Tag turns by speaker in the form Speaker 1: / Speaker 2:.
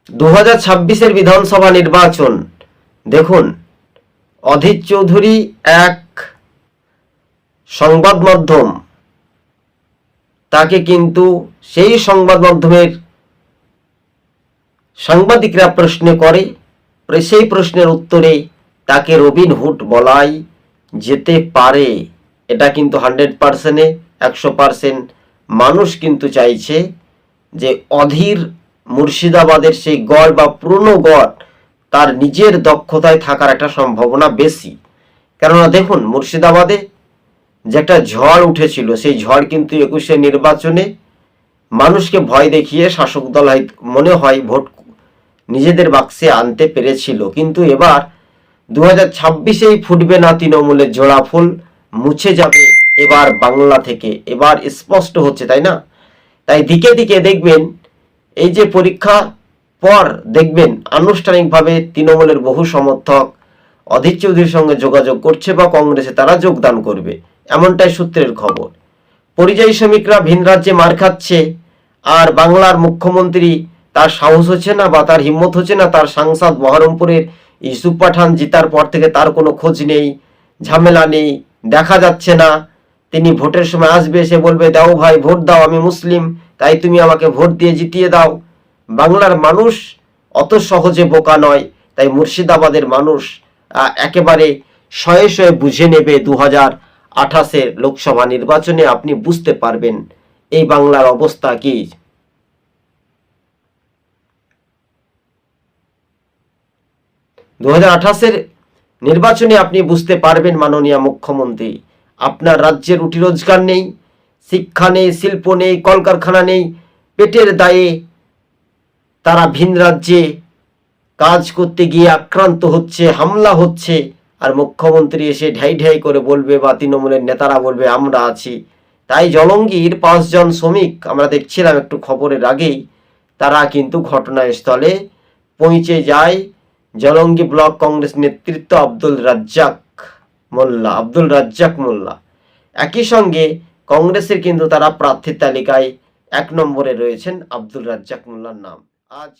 Speaker 1: 2026-এর বিধানসভা নির্বাচন দেখুন, অধীর চৌধুরী এক সংবাদ মাধ্যম, তাকে কিন্তু সেই সংবাদ মাধ্যমের সাংবাদিকরা প্রশ্ন করে, সেই প্রশ্নের উত্তরে তাকে রবিনহুড বলাই যেতে পারে। এটা কিন্তু 100%-এ 100% মানুষ কিন্তু চাইছে যে অধীর মুর্শিদাবাদের সেই গড় বা পুরনো গড় তার নিজের দক্ষতায় থাকার একটা সম্ভাবনা বেশি। কেননা দেখুন, মুর্শিদাবাদে যে একটা ঝড় উঠেছিল, সেই ঝড় কিন্তু 21-এর নির্বাচনে মানুষকে ভয় দেখিয়ে শাসক দল মনে হয় ভোট নিজেদের বাক্সে আনতে পেরেছিল। কিন্তু এবার 2026-এই ফুটবে না তৃণমূলের জোড়া ফুল, মুছে যাবে এবার বাংলা থেকে, এবার স্পষ্ট হচ্ছে, তাই না? তাই দিকে দিকে দেখবেন, এই যে পরীক্ষা পর দেখবেন আনুষ্ঠানিকভাবে তৃণমূলের বহু সমর্থক অধীর চৌধুরীর সঙ্গে যোগাযোগ করছে বা কংগ্রেসে তারা যোগদান করবে, এমনটাই সূত্রের খবর। পরিযায়ী শ্রমিকরা ভিন রাজ্যে মার খাচ্ছে, আর বাংলার মুখ্যমন্ত্রী তার সাহস হচ্ছে না বা তার হিম্মত হচ্ছে না, তার সাংসদ বহরমপুরের ইউসুফ পাঠান জিতার পর থেকে তার কোনো খোঁজ নেই, ঝামেলা নেই, দেখা যাচ্ছে না। তিনি ভোটের সময় আসবে, এসে বলবে দাও ভাই ভোট দাও, আমি মুসলিম, তাই তুমি আমাকে ভোট দিয়ে জিতিয়ে দাও। বাংলার মানুষ অত সহজে বোকা নয়, তাই মুর্শিদাবাদের মানুষ একেবারে শয়ে শয়ে বুঝে নেবে 2028-এর লোকসভা নির্বাচনে। আপনি বুঝতে পারবেন এই বাংলার অবস্থা কি। 2028-এর নির্বাচনে আপনি বুঝতে পারবেন মাননীয় মুখ্যমন্ত্রী, আপনার রাজ্যে রুটি রোজগার নেই, শিক্ষা নেই, শিল্প নেই, কলকারখানা নেই, পেটের দায়ে তারা ভিন রাজ্যে কাজ করতে গিয়ে আক্রান্ত হচ্ছে, হামলা হচ্ছে, আর মুখ্যমন্ত্রী এসে ঢাই ঢাই করে বলবে বা তৃণমূলের নেতারা বলবে আমরা আছি। তাই জলঙ্গির 5 জন শ্রমিক আমরা দেখছিলাম একটু খবরের আগেই, তারা কিন্তু ঘটনাস্থলে পৌঁছে যায়। জলঙ্গি ব্লক কংগ্রেস নেতৃত্ব আব্দুল রাজ্জাক মোল্লা। একই সঙ্গে কংগ্রেসের কিন্তু তারা প্রার্থীর তালিকায় 1 নম্বরে রয়েছেন আব্দুল রাজ্জাক মোল্লার নাম। আজ